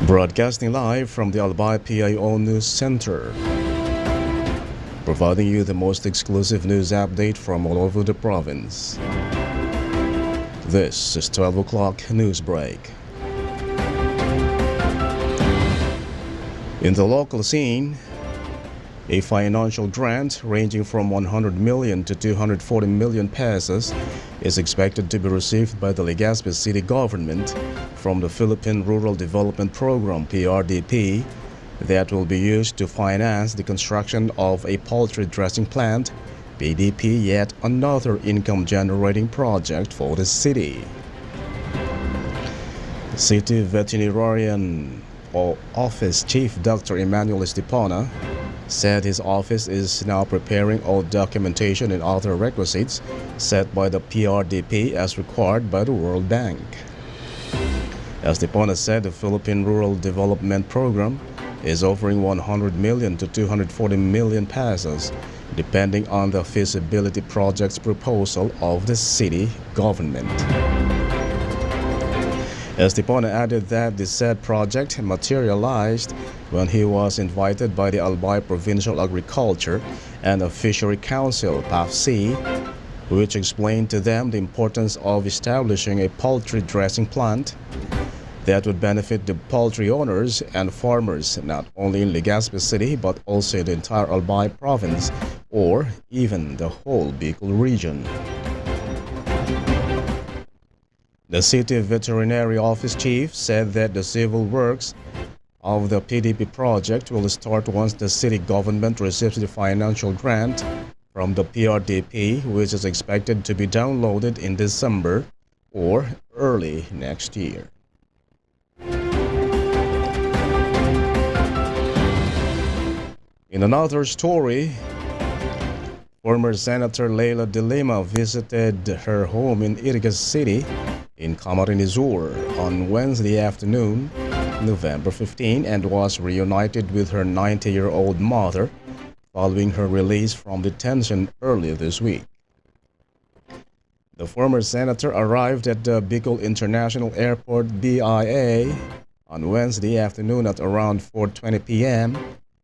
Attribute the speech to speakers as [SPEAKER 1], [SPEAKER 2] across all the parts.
[SPEAKER 1] Broadcasting live from the Albay Pio News Center, providing you the most exclusive news update from all over the province. This is 12 o'clock Newsbreak. In the local scene, a financial grant ranging from 100 million to 240 million pesos is expected to be received by the Legazpi city government from the Philippine Rural Development Program (PRDP) that will be used to finance the construction of a poultry dressing plant, PDP, yet another income-generating project for the city. City Veterinarian Office Chief Dr. Emmanuel Estipona said his office is now preparing all documentation and other requisites set by the PRDP as required by the World Bank. Estipona said the Philippine Rural Development Program is offering 100 million to 240 million pesos, depending on the feasibility project's proposal of the city government. Estipona added that the said project materialized when he was invited by the Albay Provincial Agriculture and Fishery Council (PAFC), which explained to them the importance of establishing a poultry dressing plant that would benefit the poultry owners and farmers not only in Legazpi City but also in the entire Albay province or even the whole Bicol region. The City Veterinary Office Chief said that the civil works of the PDP project will start once the city government receives the financial grant from the PRDP, which is expected to be downloaded in December or early next year. In another story, former Senator Leila de Lima visited her home in Irigas City in Camarines Sur on Wednesday afternoon, November 15, and was reunited with her 90-year-old mother following her release from detention earlier this week. The former senator arrived at the Bicol International Airport BIA on Wednesday afternoon at around 4:20 p.m.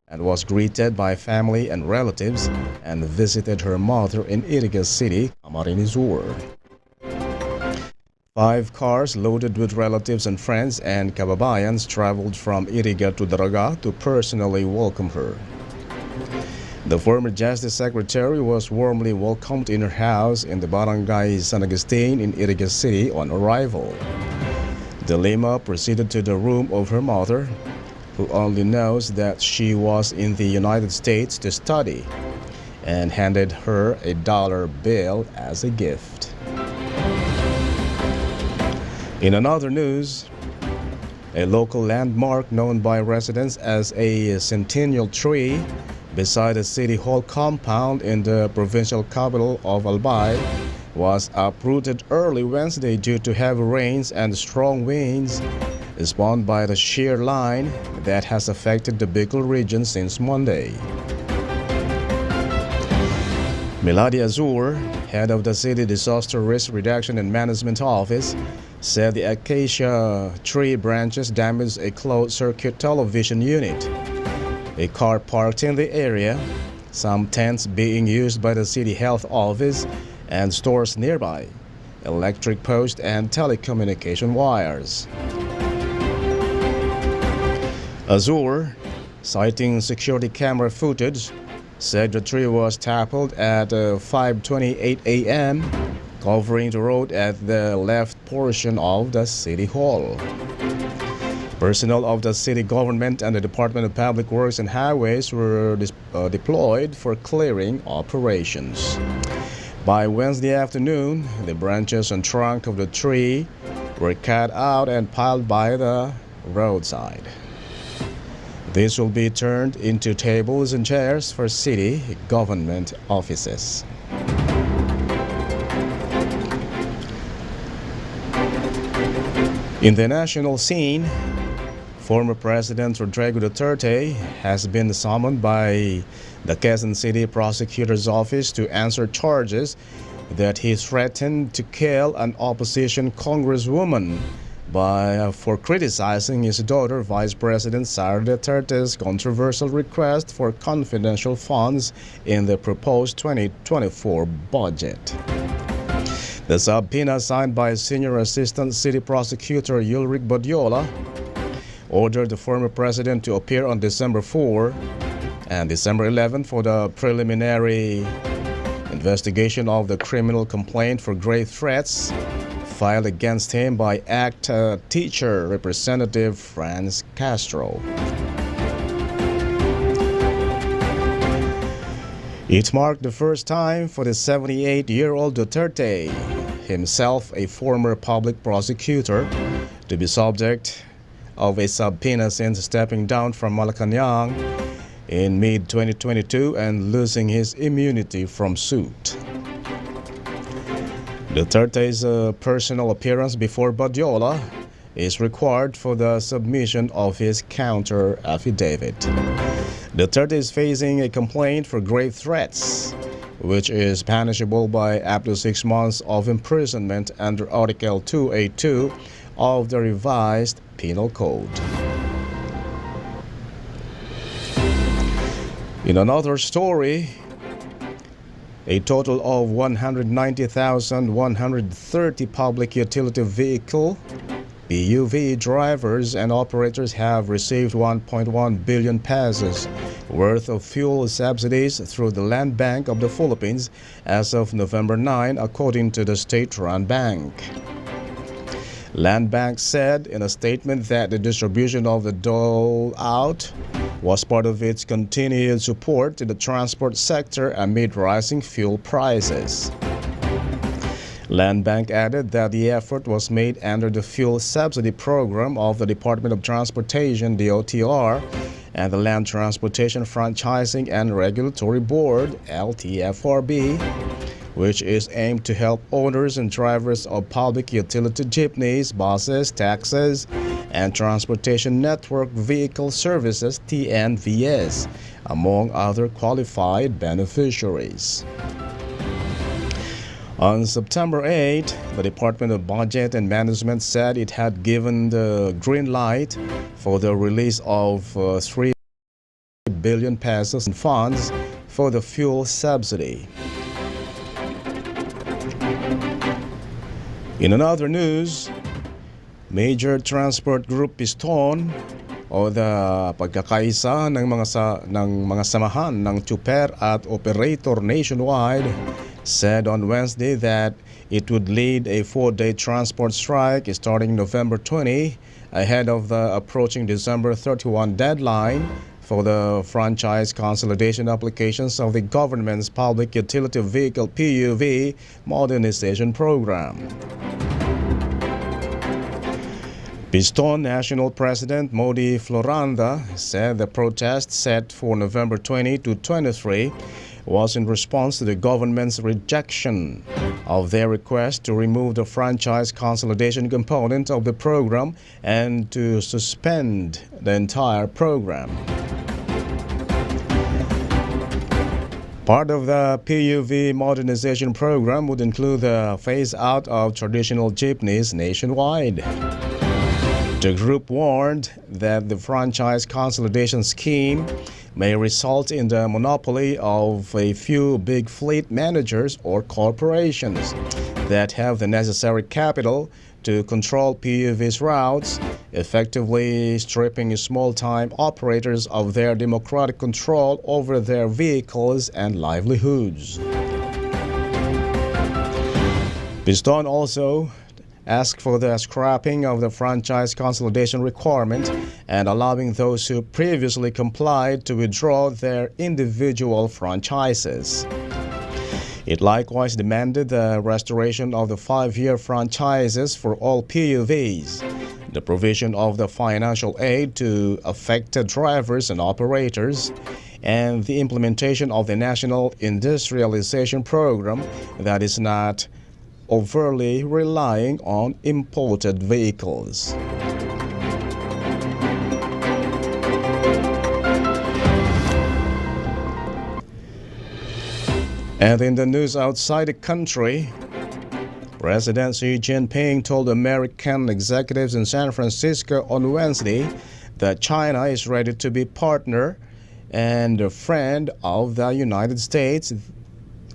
[SPEAKER 1] and was greeted by family and relatives and visited her mother in Irigas City, Camarines Sur. 5 cars loaded with relatives and friends and kababayans traveled from Iriga to Daraga to personally welcome her. The former Justice Secretary was warmly welcomed in her house in the barangay San Agustin in Irigas City on arrival. De Lima proceeded to the room of her mother, who only knows that she was in the United States to study, and handed her a $1 bill as a gift. In another news, a local landmark known by residents as a centennial tree beside the City Hall compound in the provincial capital of Albay was uprooted early Wednesday due to heavy rains and strong winds spawned by the shear line that has affected the Bicol region since Monday. Melody Azur, head of the City Disaster Risk Reduction and Management Office, said the acacia tree branches damaged a closed-circuit television unit, a car parked in the area, some tents being used by the City Health Office, and stores nearby, electric posts and telecommunication wires. Azur, citing security camera footage, said the tree was toppled at 5:28 a.m., covering the road at the left portion of the City Hall. Personnel of the city government and the Department of Public Works and Highways were deployed for clearing operations. By Wednesday afternoon, the branches and trunk of the tree were cut out and piled by the roadside. These will be turned into tables and chairs for city government offices. In the national scene, former President Rodrigo Duterte has been summoned by the Quezon City Prosecutor's Office to answer charges that he threatened to kill an opposition congresswoman for criticizing his daughter, Vice President Sara Duterte's controversial request for confidential funds in the proposed 2024 budget. The subpoena signed by Senior Assistant City Prosecutor Ulrich Badiola ordered the former president to appear on December 4 and December 11 for the preliminary investigation of the criminal complaint for grave threats filed against him by ACT teacher Representative Franz Castro. It marked the first time for the 78-year-old Duterte, himself a former public prosecutor, to be subject of a subpoena since stepping down from Malacanang in mid-2022 and losing his immunity from suit. Duterte's personal appearance before Badiola is required for the submission of his counter affidavit. Duterte is facing a complaint for grave threats, which is punishable by up to 6 months of imprisonment under Article 282 of the revised Penal Code. In another story, a total of 190,130 public utility vehicle PUV drivers and operators have received 1.1 billion pesos worth of fuel subsidies through the Land Bank of the Philippines as of November 9, according to the state-run bank. Land Bank said in a statement that the distribution of the dole-out was part of its continued support to the transport sector amid rising fuel prices. Land Bank added that the effort was made under the fuel subsidy program of the Department of Transportation (DOTR) and the Land Transportation Franchising and Regulatory Board (LTFRB), which is aimed to help owners and drivers of public utility jeepneys, buses, taxis, and transportation network vehicle services (TNVS), among other qualified beneficiaries. On September 8, the Department of Budget and Management said it had given the green light for the release of 3 billion pesos in funds for the fuel subsidy. In another news, Major Transport Group Piston o the pagkakaisa ng mga samahan ng Chuper at Operator nationwide said on Wednesday that it would lead a 4-day transport strike starting November 20 ahead of the approaching December 31 deadline for the franchise consolidation applications of the government's Public Utility Vehicle PUV modernization program. Piston National President Modi Floranda said the protest set for November 20 to 23 was in response to the government's rejection of their request to remove the franchise consolidation component of the program and to suspend the entire program. Part of the PUV modernization program would include the phase-out of traditional jeepneys nationwide. The group warned that the franchise consolidation scheme may result in the monopoly of a few big fleet managers or corporations that have the necessary capital to control PUV's routes, effectively stripping small-time operators of their democratic control over their vehicles and livelihoods. Piston also asked for the scrapping of the franchise consolidation requirement and allowing those who previously complied to withdraw their individual franchises. It likewise demanded the restoration of the 5-year franchises for all PUVs, the provision of the financial aid to affected drivers and operators, and the implementation of the National Industrialization Program that is not overly relying on imported vehicles. And in the news outside the country, President Xi Jinping told American executives in San Francisco on Wednesday that China is ready to be a partner and a friend of the United States,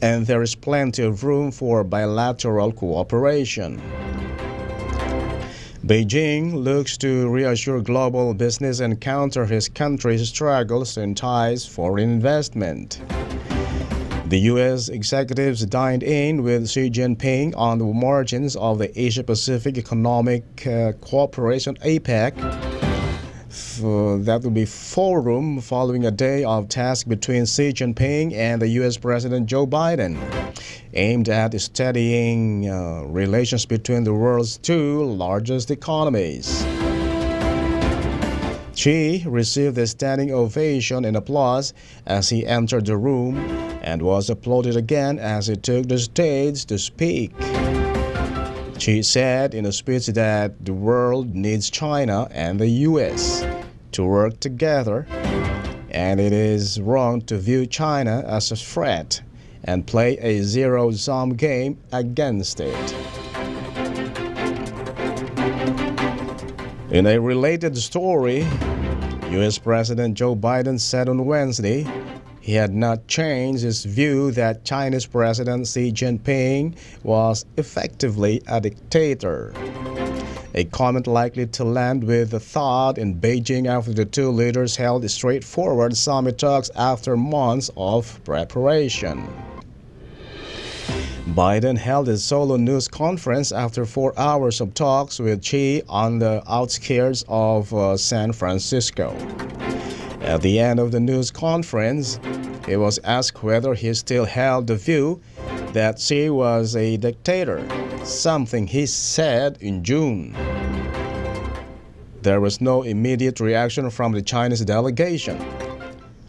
[SPEAKER 1] and there is plenty of room for bilateral cooperation. Beijing looks to reassure global business and counter his country's struggles to entice foreign investment. The U.S. executives dined in with Xi Jinping on the margins of the Asia-Pacific Economic Cooperation (APEC). That will be forum following a day of tasks between Xi Jinping and the U.S. President Joe Biden, aimed at steadying relations between the world's two largest economies. Xi received a standing ovation and applause as he entered the room and was applauded again as he took the stage to speak. Xi said in a speech that the world needs China and the U.S. to work together, and it is wrong to view China as a threat and play a zero-sum game against it. In a related story, U.S. President Joe Biden said on Wednesday he had not changed his view that Chinese President Xi Jinping was effectively a dictator. A comment likely to land with a thought in Beijing after the two leaders held straightforward summit talks after months of preparation. Biden held a solo news conference after 4 hours of talks with Xi on the outskirts of San Francisco. At the end of the news conference, he was asked whether he still held the view that Xi was a dictator, something he said in June. There was no immediate reaction from the Chinese delegation,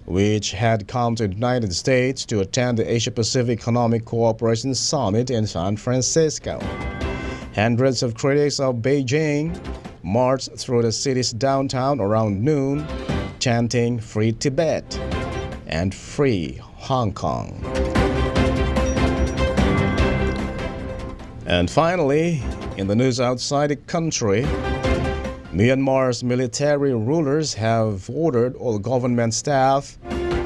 [SPEAKER 1] which had come to the United States to attend the Asia-Pacific Economic Cooperation Summit in San Francisco. Hundreds of critics of Beijing marched through the city's downtown around noon, chanting "Free Tibet" and "Free Hong Kong." And finally, in the news outside the country, Myanmar's military rulers have ordered all government staff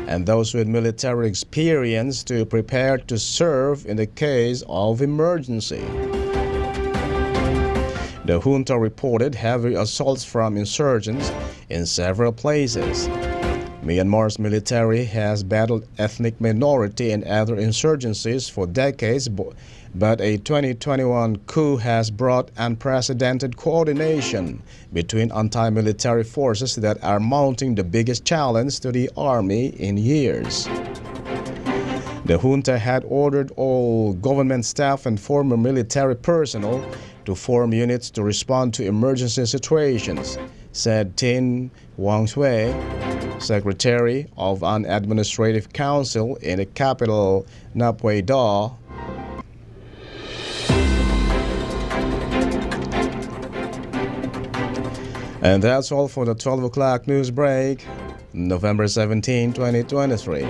[SPEAKER 1] and those with military experience to prepare to serve in the case of emergency. The junta reported heavy assaults from insurgents in several places. Myanmar's military has battled ethnic minority and other insurgencies for decades, but a 2021 coup has brought unprecedented coordination between anti-military forces that are mounting the biggest challenge to the army in years. The junta had ordered all government staff and former military personnel to form units to respond to emergency situations, said Tin Wangshui, Secretary of an Administrative Council in the capital, Naypyidaw. And that's all for the 12 o'clock news break, November 17, 2023.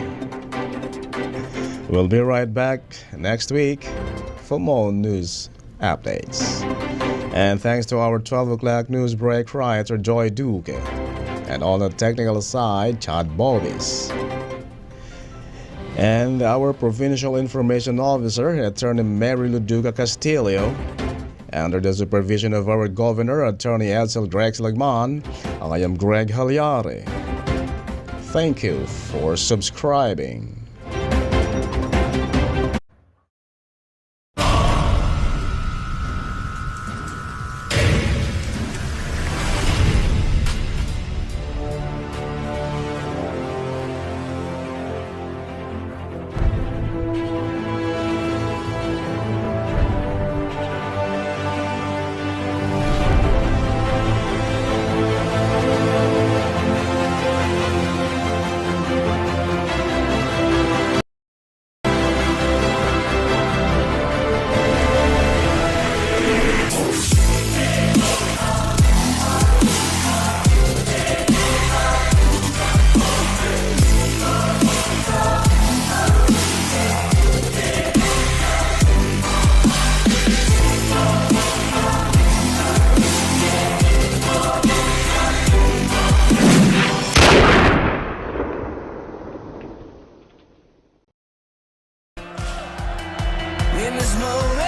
[SPEAKER 1] We'll be right back next week for more news updates. And thanks to our 12 o'clock news break writer Joy Duque, and on the technical side, Chad Bobis. And our Provincial Information Officer, Attorney Mary Luduca Castillo, under the supervision of our Governor, Attorney Edsel Drexel-Lagman, I am Greg HALLARE. Thank you for subscribing.
[SPEAKER 2] In this moment